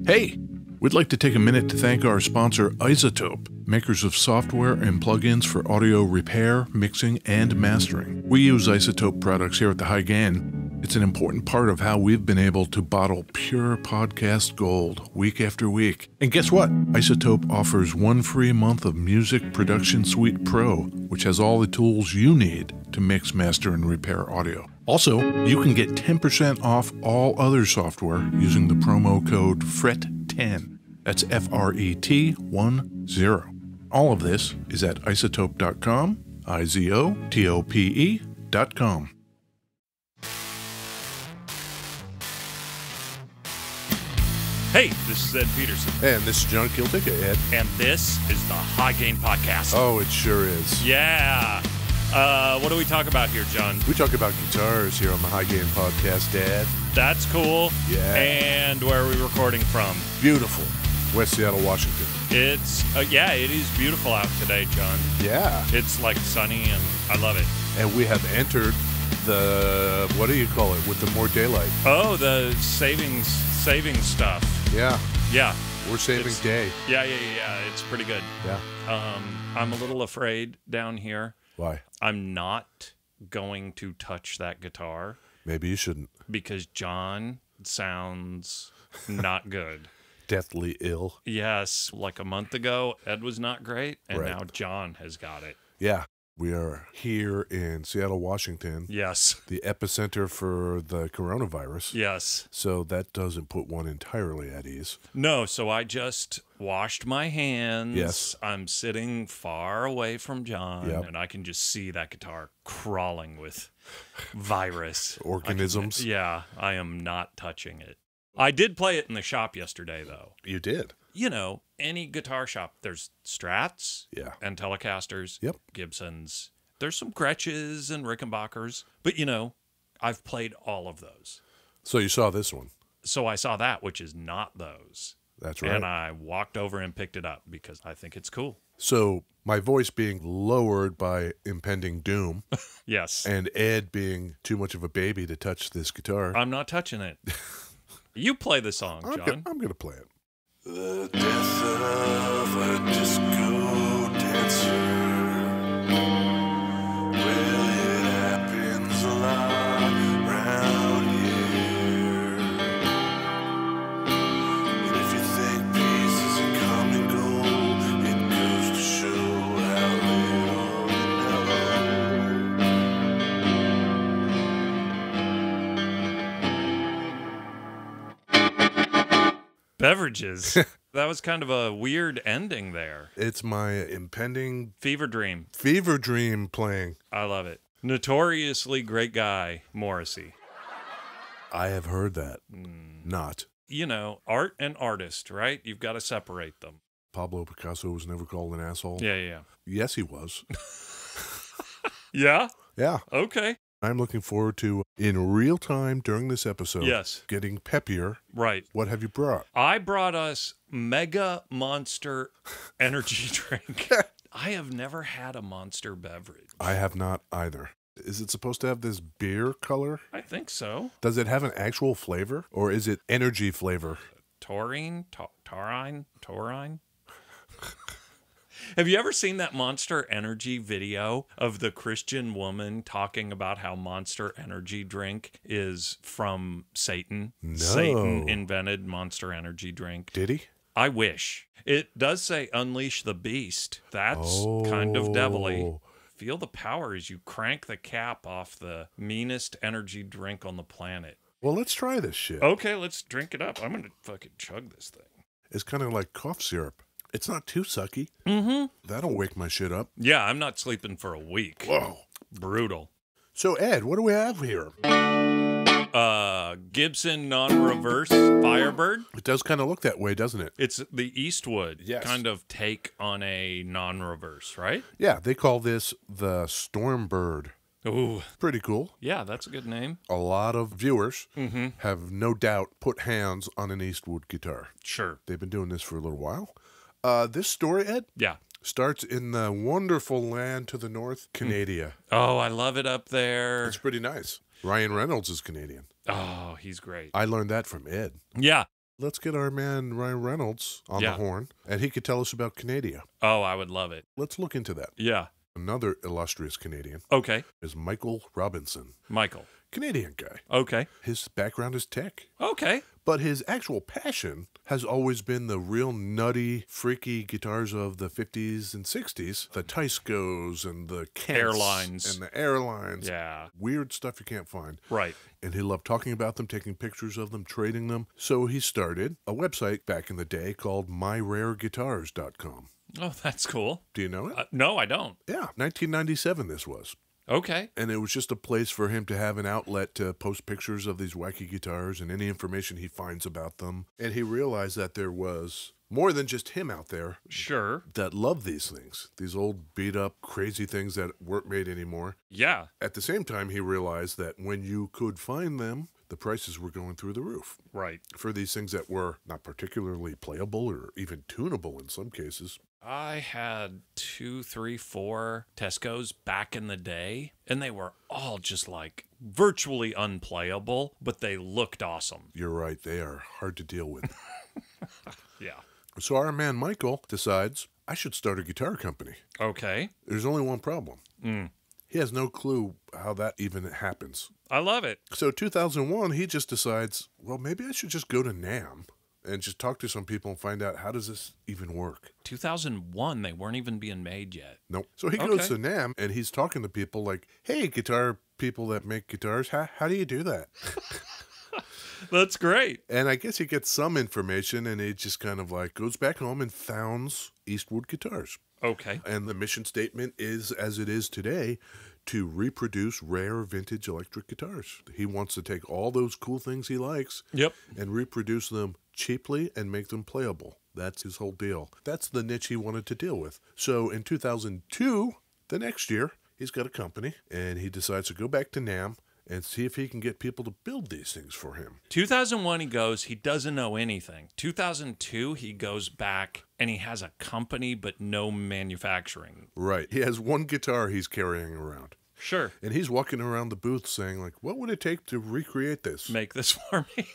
Hey, we'd like to take a minute to thank our sponsor, Isotope, makers of software and plugins for audio repair, mixing, and mastering. We use Isotope products here at the High Gain. It's an important part of how we've been able to bottle pure podcast gold week after week. And guess what? Isotope offers 1 free month of Music Production Suite Pro, which has all the tools you need to mix, master, and repair audio. Also, you can get 10% off all other software using the promo code FRET10. That's FRET10. All of this is at isotope.com, IZOTOPE.com. Hey, this is Ed Peterson. And this is John Kiltica, Ed. And this is the High Gain Podcast. Oh, it sure is. Yeah. What do we talk about here, John? We talk about guitars here on the High Gain Podcast, Dad. That's cool. Yeah. And where are we recording from? Beautiful. West Seattle, Washington. It's, it is beautiful out today, John. Yeah. It's like sunny and I love it. And we have entered the, what do you call it, with the more daylight? Oh, the saving stuff. Yeah. Yeah. We're saving day. Yeah. It's pretty good. Yeah. I'm a little afraid down here. Why? I'm not going to touch that guitar. Maybe you shouldn't. Because John sounds not good. Deathly ill. Yes. Like a month ago, Ed was not great, and Right. now John has got it. Yeah. We are here in Seattle, Washington. Yes. The epicenter for the coronavirus. Yes. So that doesn't put one entirely at ease. No, so I just washed my hands. Yes. I'm sitting far away from John, Yep. and I can just see that guitar crawling with virus. Organisms. Yeah, I am not touching it. I did play it in the shop yesterday, though. You did. You know, any guitar shop, there's Strats Yeah. and Telecasters, Yep. Gibsons. There's some Gretches and Rickenbackers, but, you know, I've played all of those. So you saw this one. So I saw that, which is not those. That's right. And I walked over and picked it up because I think it's cool. So my voice being lowered by impending doom Yes. and Ed being too much of a baby to touch this guitar. I'm not touching it. You play the song, John. I'm going to play it. The death of a disco dancer. Well, it happens a lot round here. And if you think pieces are come and go, it goes to show how little you know. Beverages. That was kind of a weird ending there. It's my impending Fever dream. fever dream playing. I love it. Notoriously great guy, Morrissey. I have heard that. Not. You know, art and artist, right? You've got to separate them. Pablo Picasso was never called an asshole. Yeah. Yes, he was. Yeah? Yeah. Okay. I'm looking forward to, in real time during this episode, Yes. getting peppier. Right. What have you brought? I brought us Mega Monster energy drink. I have never had a Monster beverage. I have not either. Is it supposed to have this beer color? I think so. Does it have an actual flavor, or is it energy flavor? Taurine? Have you ever seen that Monster Energy video of the Christian woman talking about how Monster Energy drink is from Satan? No. Satan invented Monster Energy drink. Did he? I wish. It does say unleash the beast. That's kind of devilly. Feel the power as you crank the cap off the meanest energy drink on the planet. Well, let's try this shit. Okay, let's drink it up. I'm going to fucking chug this thing. It's kind of like cough syrup. It's not too sucky. Mm-hmm. That'll wake my shit up. Yeah, I'm not sleeping for a week. Whoa. Brutal. So, Ed, what do we have here? Gibson non-reverse Firebird. It does kind of look that way, doesn't it? It's the Eastwood Yes. kind of take on a non-reverse, right? Yeah, they call this the Stormbird. Ooh, Pretty cool. yeah, that's a good name. A lot of viewers Mm-hmm. have no doubt put hands on an Eastwood guitar. Sure. They've been doing this for a little while. This story, Ed, Yeah. starts in the wonderful land to the north, Canada. Oh, I love it up there. It's pretty nice. Ryan Reynolds is Canadian. Oh, he's great. I learned that from Ed. Yeah. Let's get our man Ryan Reynolds on the horn, and he could tell us about Canada. Oh, I would love it. Let's look into that. Yeah. Another illustrious Canadian Okay. is Michael Robinson. Michael. Canadian guy. Okay. His background is tech. Okay. But his actual passion has always been the real nutty, freaky guitars of the 50s and 60s. The Tyscos and the Kents. Airlines. And the airlines. Yeah. Weird stuff you can't find. Right. And he loved talking about them, taking pictures of them, trading them. So he started a website back in the day called myrareguitars.com. Oh, that's cool. Do you know it? No, I don't. Yeah, 1997 this was. Okay. And it was just a place for him to have an outlet to post pictures of these wacky guitars and any information he finds about them. And he realized that there was more than just him out there. Sure. That loved these things, these old beat up, crazy things that weren't made anymore. Yeah. At the same time, he realized that when you could find them, the prices were going through the roof. Right. For these things that were not particularly playable or even tunable in some cases. I had 2, 3, 4 Tescos back in the day, and they were all just like virtually unplayable, but they looked awesome. You're right. They are hard to deal with. Yeah. So our man Michael decides, I should start a guitar company. Okay. There's only one problem. He has no clue how that even happens. I love it. So 2001, he just decides, well, maybe I should just go to NAMM and just talk to some people and find out, how does this even work? 2001, they weren't even being made yet. Nope. So he goes to NAMM and he's talking to people like, hey, guitar people that make guitars, how do you do that? That's great. And I guess he gets some information and he just kind of like goes back home and founds Eastwood Guitars. Okay. And the mission statement is, as it is today, to reproduce rare vintage electric guitars. He wants to take all those cool things he likes and reproduce them cheaply and make them playable. That's his whole deal. That's the niche he wanted to deal with. So in 2002, the next year, he's got a company and he decides to go back to NAMM and see if he can get people to build these things for him. 2001, he goes, he doesn't know anything. 2002, he goes back and he has a company but no manufacturing. Right. He has one guitar he's carrying around. Sure. And he's walking around the booth saying, like, what would it take to recreate this? Make this for me.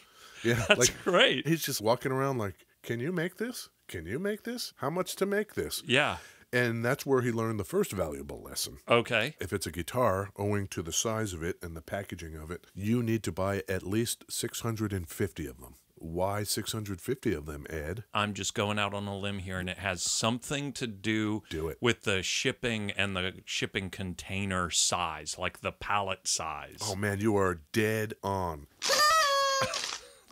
Yeah. That's great. He's just walking around like, can you make this? Can you make this? How much to make this? Yeah. And that's where he learned the first valuable lesson. Okay. If it's a guitar, owing to the size of it and the packaging of it, you need to buy at least 650 of them. Why 650 of them, Ed? I'm just going out on a limb here, and it has something to do with the shipping and the shipping container size, like the pallet size. Oh, man, you are dead on.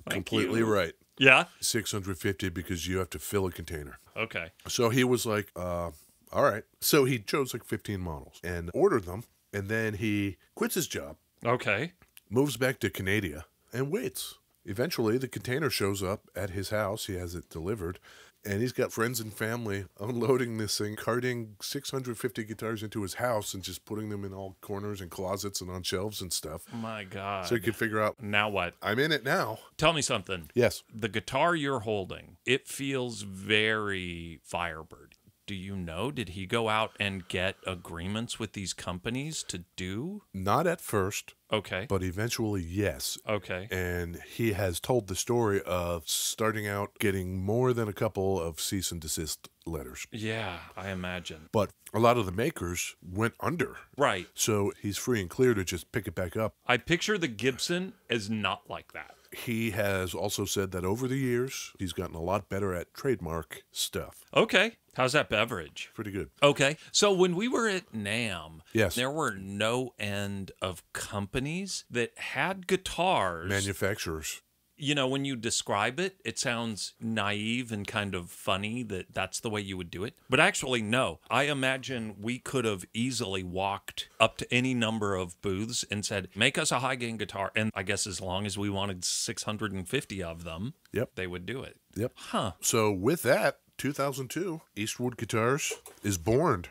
Completely right. Yeah? 650 because you have to fill a container. Okay. So he was like, all right. So he chose like 15 models and ordered them, and then he quits his job. Okay. Moves back to Canada and waits. Eventually, the container shows up at his house. He has it delivered, and he's got friends and family unloading this thing, carting 650 guitars into his house and just putting them in all corners and closets and on shelves and stuff. My God. So he could figure out, now what? I'm in it now. Tell me something. Yes. The guitar you're holding, it feels very Firebird. Do you know, did he go out and get agreements with these companies to do? Not at first. Okay. But eventually, yes. Okay. And he has told the story of starting out getting more than a couple of cease and desist letters. Yeah, I imagine. But a lot of the makers went under. Right. So he's free and clear to just pick it back up. I picture the Gibson as not like that. He has also said that over the years, he's gotten a lot better at trademark stuff. Okay. How's that beverage? Pretty good. Okay. So when we were at NAMM, yes, there were no end of companies that had guitars. Manufacturers. You know, when you describe it, it sounds naive and kind of funny that that's the way you would do it. But actually, no. I imagine we could have easily walked up to any number of booths and said, make us a high-gain guitar. And I guess as long as we wanted 650 of them, they would do it. Yep. Huh. So with that, 2002, Eastwood Guitars is born.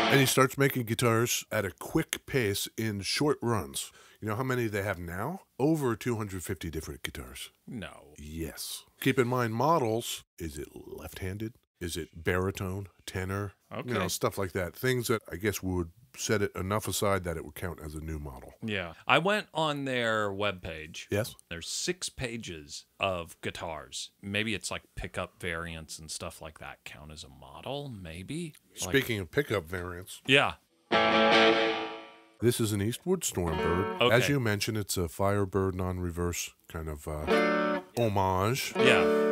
And he starts making guitars at a quick pace in short runs. You know how many they have now? Over 250 different guitars. No. Yes. Keep in mind models. Is it left-handed? Is it baritone, tenor? Okay. You know, stuff like that. Things that I guess would set it enough aside that it would count as a new model. Yeah. I went on their webpage. Yes. There's 6 pages of guitars. Maybe it's like pickup variants and stuff like that count as a model, maybe? Speaking of pickup variants, Yeah. this is an Eastwood Stormbird. Okay. As you mentioned, it's a Firebird non-reverse kind of homage. Yeah.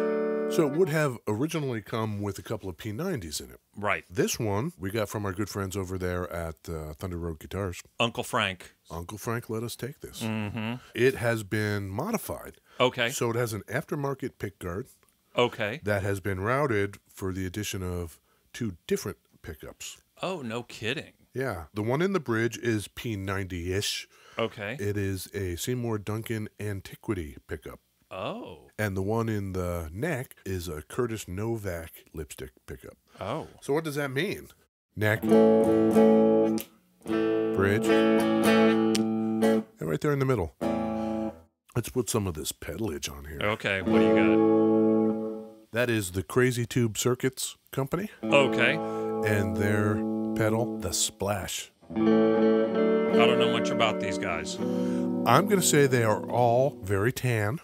So it would have originally come with a couple of P90s in it. Right. This one we got from our good friends over there at Thunder Road Guitars. Uncle Frank. Uncle Frank let us take this. Mm-hmm. It has been modified. Okay. So it has an aftermarket pickguard Okay. that has been routed for the addition of 2 different pickups. Oh, no kidding. Yeah. The one in the bridge is P90-ish. Okay. It is a Seymour Duncan Antiquity pickup. Oh. And the one in the neck is a Curtis Novak lipstick pickup. Oh. So what does that mean? Neck, bridge, and right there in the middle. Let's put some of this pedalage on here. Okay. What do you That is the Crazy Tube Circuits company got? Okay. and their pedal, the Splash. I don't know much about these guys. I'm going to say they are all very tan.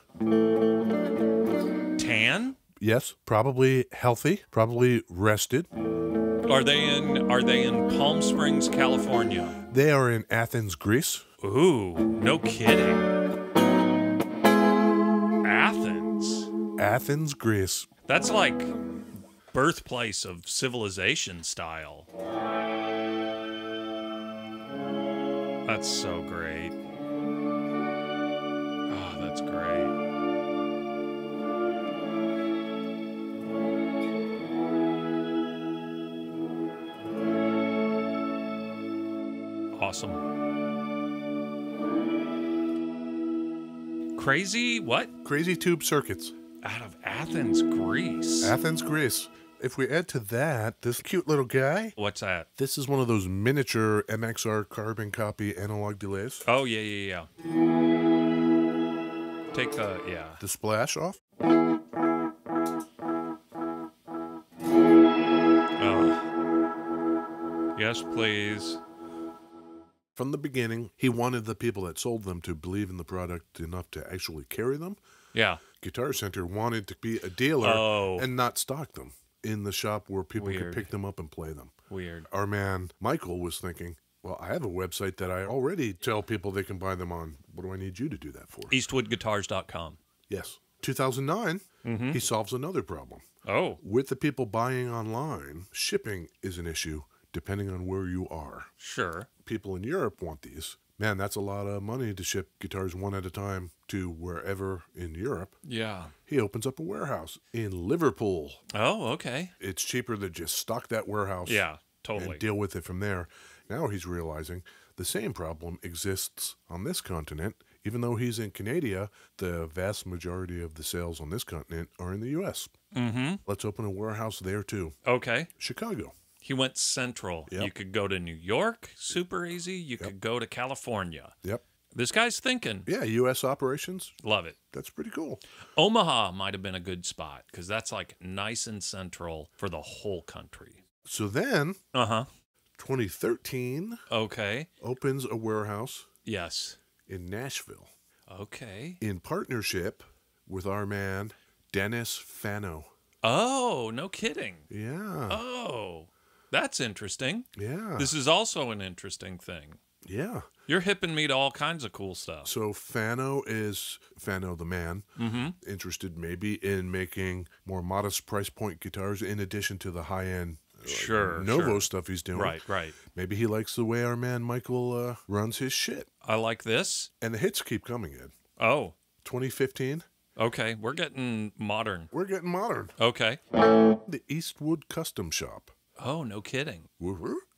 Tan? Yes, probably healthy, probably rested. Are they in Palm Springs, California? They are in Athens, Greece. Ooh, no kidding. Athens. Athens, Greece. That's like birthplace of civilization style. That's so great. Oh, that's great. Awesome. Crazy what? Crazy Tube Circuits. Out of Athens, Greece. Athens, Greece. If we add to that, this cute little guy, What's that? this is one of those miniature MXR carbon copy analog delays. Oh, yeah. Take the, yeah. The Splash off. Oh. Yes, please. From the beginning, he wanted the people that sold them to believe in the product enough to actually carry them. Yeah. Guitar Center wanted to be a dealer and not stock them in the shop where people could pick them up and play them. Weird. Our man Michael was thinking, well, I have a website that I already tell people they can buy them on. What do I need you to do that for? EastwoodGuitars.com. Yes. 2009, he solves another problem. Oh. With the people buying online, shipping is an issue depending on where you are. Sure. People in Europe want these. Man, that's a lot of money to ship guitars one at a time to wherever in Europe. Yeah. He opens up a warehouse in Liverpool. Oh, okay. It's cheaper to just stock that warehouse Yeah, totally. and deal with it from there. Now he's realizing the same problem exists on this continent. Even though he's in Canada, the vast majority of the sales on this continent are in the U.S. Mm-hmm. Let's open a warehouse there, too. Okay. Chicago. He went central. Yep. You could go to New York, super easy. You could go to California. Yep. This guy's thinking. Yeah, U.S. operations. Love it. That's pretty cool. Omaha might have been a good spot because that's like nice and central for the whole country. So then, 2013, Okay. opens a warehouse Yes. in Nashville Okay. in partnership with our man, Dennis Fano. Oh, no kidding. Yeah. Oh, that's interesting. Yeah. This is also an interesting thing. Yeah. You're hipping me to all kinds of cool stuff. So Fano is Fano the man, interested maybe in making more modest price point guitars in addition to the high-end Novo stuff he's doing. Right. Maybe he likes the way our man Michael runs his shit. I like this. And the hits keep coming in. Oh, 2015, okay. We're getting modern. we're getting modern. Okay. The Eastwood Custom Shop. Oh, no kidding.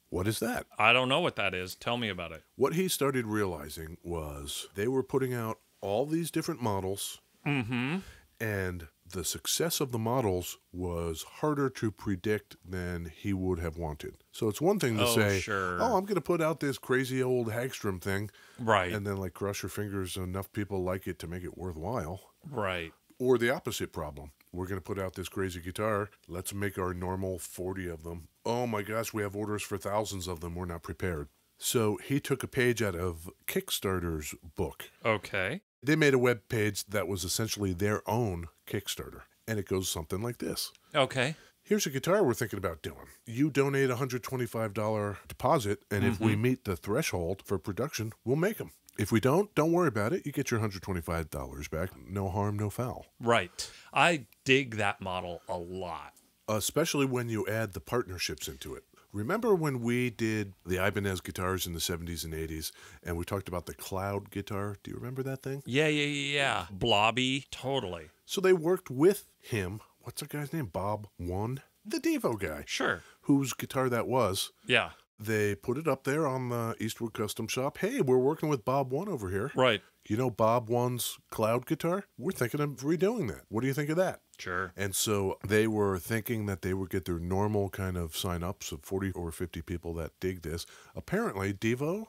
What is that? I don't know what that is. Tell me about it. What he started realizing was they were putting out all these different models, and the success of the models was harder to predict than he would have wanted. So it's one thing to say, sure. oh, I'm going to put out this crazy old Hagstrom thing, Right. and then like cross your fingers, enough people like it to make it worthwhile. Right. Or the opposite problem. We're going to put out this crazy guitar. Let's make our normal 40 of them. Oh my gosh, we have orders for thousands of them. We're not prepared. So he took a page out of Kickstarter's book. Okay. They made a web page that was essentially their own Kickstarter. And it goes something like this. Okay. Here's a guitar we're thinking about doing. You donate a $125 deposit, and if we meet the threshold for production, we'll make them. If we don't worry about it. You get your $125 back. No harm, no foul. Right. I dig that model a lot. Especially when you add the partnerships into it. Remember when we did the Ibanez guitars in the 70s and 80s, and we talked about the Cloud guitar? Do you remember that thing? Yeah. Blobby. Totally. So they worked with him. What's the guy's name? Bob One? The Devo guy. Sure. Whose guitar that was. Yeah. They put it up there on the Eastwood Custom Shop. Hey, we're working with Bob One over here. Right. You know Bob One's Cloud guitar? We're thinking of redoing that. What do you think of that? Sure. And so they were thinking that they would get their normal kind of sign-ups of 40 or 50 people that dig this. Apparently, Devo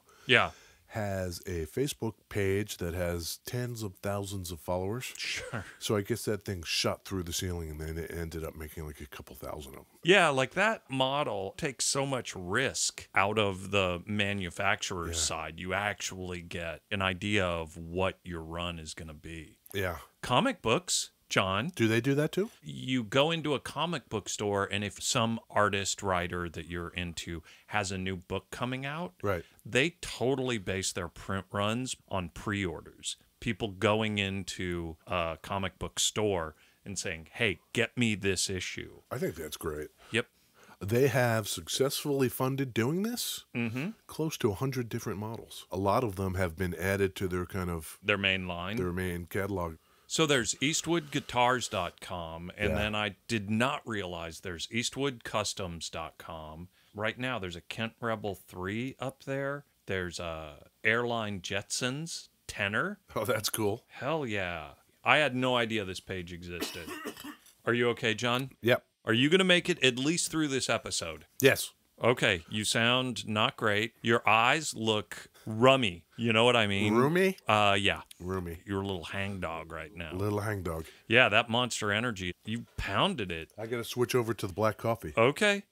has a Facebook page that has tens of thousands of followers. Sure. So I guess that thing shot through the ceiling, and then it ended up making like a couple thousand of them. Yeah, like that model takes so much risk out of the manufacturer's side. You actually get an idea of what your run is going to be. Yeah. Comic books, John. Do they do that too? You go into a comic book store, and if some artist, writer that you're into has a new book coming out, Right. they totally base their print runs on pre-orders. People going into a comic book store and saying, hey, get me this issue. I think that's great. Yep. They have successfully funded doing this. Close to 100 different models. A lot of them have been added to their kind of Their main line. their main catalog. So there's eastwoodguitars.com, and then I did not realize there's eastwoodcustoms.com. Right now there's a Kent Rebel 3 up there. There's a Airline Jetsons tenor. Oh, that's cool. Hell yeah. I had no idea this page existed. Are you okay, John? Yep. Are you going to make it at least through this episode? Yes. Okay, you sound not great. Your eyes look rummy. You know what I mean? Roomy? Yeah. Roomy. You're a little hangdog right now. Little hangdog. Yeah, that Monster Energy. You pounded it. I got to switch over to the black coffee. Okay.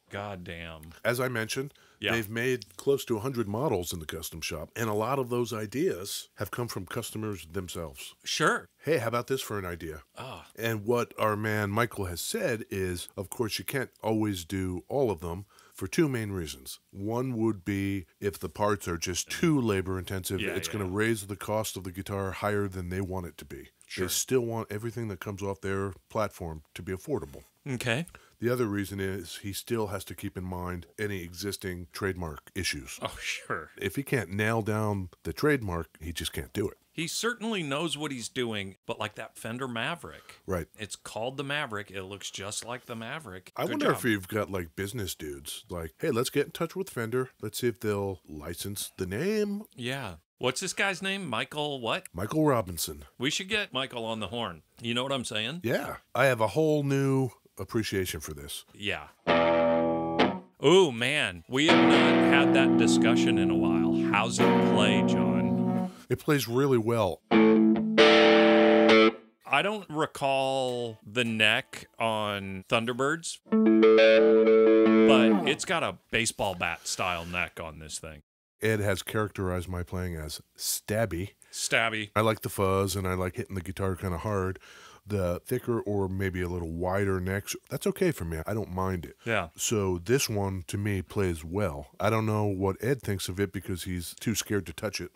God damn. As I mentioned, they've made close to 100 models in the custom shop, and a lot of those ideas have come from customers themselves. Sure. Hey, how about this for an idea? And what our man Michael has said is, of course, you can't always do all of them for two main reasons. One would be if the parts are just too labor intensive, it's going to raise the cost of the guitar higher than they want it to be. Sure. They still want everything that comes off their platform to be affordable. Okay. The other reason is he still has to keep in mind any existing trademark issues. Oh, sure. If he can't nail down the trademark, he just can't do it. He certainly knows what he's doing, but like that Fender Maverick. Right. It's called the Maverick. It looks just like the Maverick. I wonder if you've got like business dudes like, hey, let's get in touch with Fender. Let's see if they'll license the name. Yeah. What's this guy's name? Michael what? Michael Robinson. We should get Michael on the horn. You know what I'm saying? Yeah. I have a whole new appreciation for this. Yeah. Oh, man. We have not had that discussion in a while. How's it play, John? It plays really well. I don't recall the neck on Thunderbirds, but it's got a baseball bat style neck on this thing. Ed has characterized my playing as stabby. Stabby. I like the fuzz and I like hitting the guitar kind of hard. The thicker or maybe a little wider necks, that's okay for me. I don't mind it. Yeah. So this one, to me, plays well. I don't know what Ed thinks of it because he's too scared to touch it.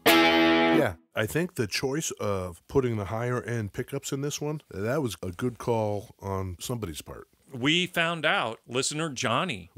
Yeah, I think the choice of putting the higher end pickups in this one, that was a good call on somebody's part. We found out listener Johnny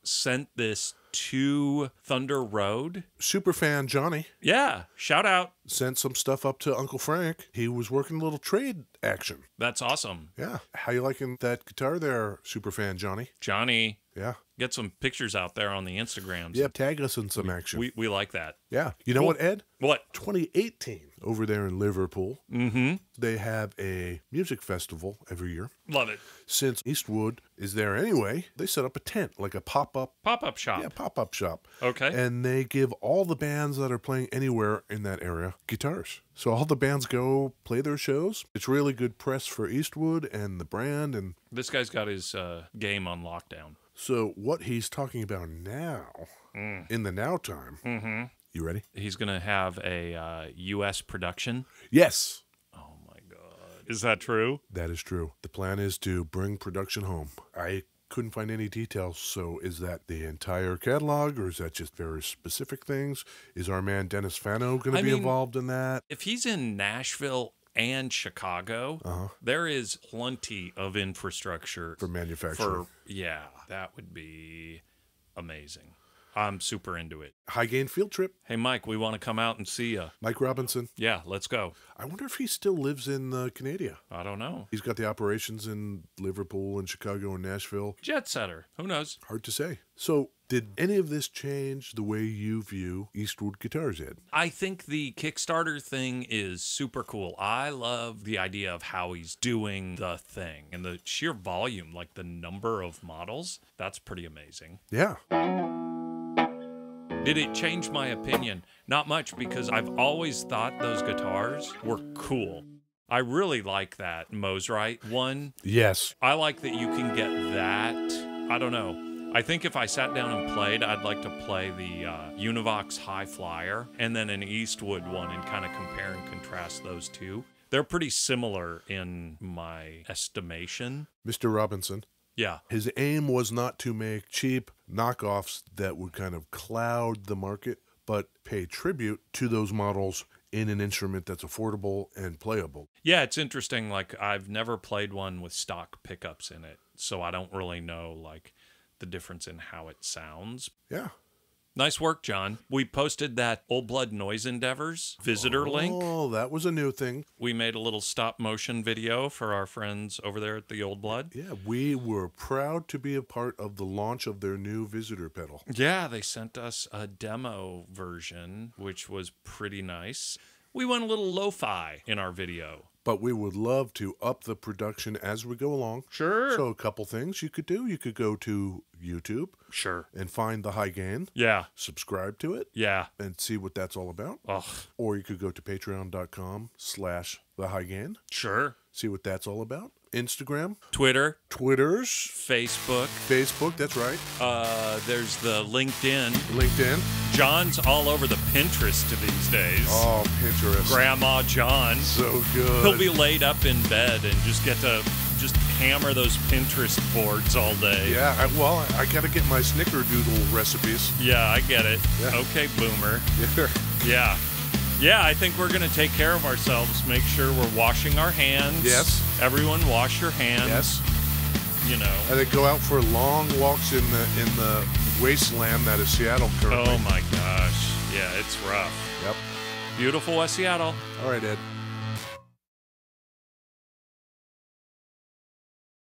sent this to Thunder Road. Superfan Johnny. Yeah, shout out. Sent some stuff up to Uncle Frank. He was working a little trade action. That's awesome. Yeah. How you liking that guitar there, Superfan Johnny? Johnny. Yeah. Get some pictures out there on the Instagrams. Yeah, tag us in some action. We like that. Yeah. You know what, Ed? What? 2018 over there in Liverpool. Mm-hmm. They have a music festival every year. Love it. Since Eastwood is there anyway, they set up a tent, like a pop-up shop. Yeah, pop-up shop. Okay. And they give all the bands that are playing anywhere in that area guitars. So all the bands go play their shows. It's really good press for Eastwood and the brand. And this guy's got his game on lockdown. So what he's talking about now, in the now time, you ready? He's going to have a U.S. production? Yes. Oh, my God. Is that true? That is true. The plan is to bring production home. I couldn't find any details, so is that the entire catalog, or is that just very specific things? Is our man Dennis Fano going to be involved in that? If he's in Nashville and Chicago, there is plenty of infrastructure For manufacturing. Yeah, that would be amazing. I'm super into it. High gain field trip. Hey, Mike, we want to come out and see you. Mike Robinson. Yeah, let's go. I wonder if he still lives in Canada. I don't know. He's got the operations in Liverpool and Chicago and Nashville. Jet setter. Who knows? Hard to say. So, did any of this change the way you view Eastwood guitars, Ed? I think the Kickstarter thing is super cool. I love the idea of how he's doing the thing and the sheer volume, like the number of models. That's pretty amazing. Yeah. Did it change my opinion? Not much, because I've always thought those guitars were cool. I really like that Mosrite one. Yes. I like that you can get that. I don't know. I think if I sat down and played, I'd like to play the Univox High Flyer and then an Eastwood one and kind of compare and contrast those two. They're pretty similar in my estimation. Mr. Robinson. Yeah. His aim was not to make cheap knockoffs that would kind of cloud the market, but pay tribute to those models in an instrument that's affordable and playable. Yeah, it's interesting. Like, I've never played one with stock pickups in it, so I don't really know, like, the difference in how it sounds. Yeah. Nice work, John. We posted that Old Blood Noise Endeavors visitor link. Oh, that was a new thing. We made a little stop motion video for our friends over there at the Old Blood. Yeah, we were proud to be a part of the launch of their new visitor pedal. Yeah, they sent us a demo version, which was pretty nice. We went a little lo-fi in our video. But we would love to up the production as we go along. Sure. So a couple things you could do. You could go to YouTube. Sure. And find the High Gain. Yeah. Subscribe to it. Yeah. And see what that's all about. Ugh. Or you could go to patreon.com/thehighgain. Sure. See what that's all about. Instagram. Twitter. Twitters. Facebook. Facebook, that's right. There's the LinkedIn. LinkedIn. John's all over the Pinterest these days. Oh, Pinterest. Grandma John. So good. He'll be laid up in bed and just get to just hammer those Pinterest boards all day. Yeah, I got to get my snickerdoodle recipes. Yeah, I get it. Yeah. Okay, boomer. Yeah. Yeah. Yeah, I think we're going to take care of ourselves. Make sure we're washing our hands. Yes. Everyone wash your hands. Yes. You know. And then go out for long walks in the wasteland that is Seattle currently. Oh, my gosh. Yeah, it's rough. Yep. Beautiful West Seattle. All right, Ed.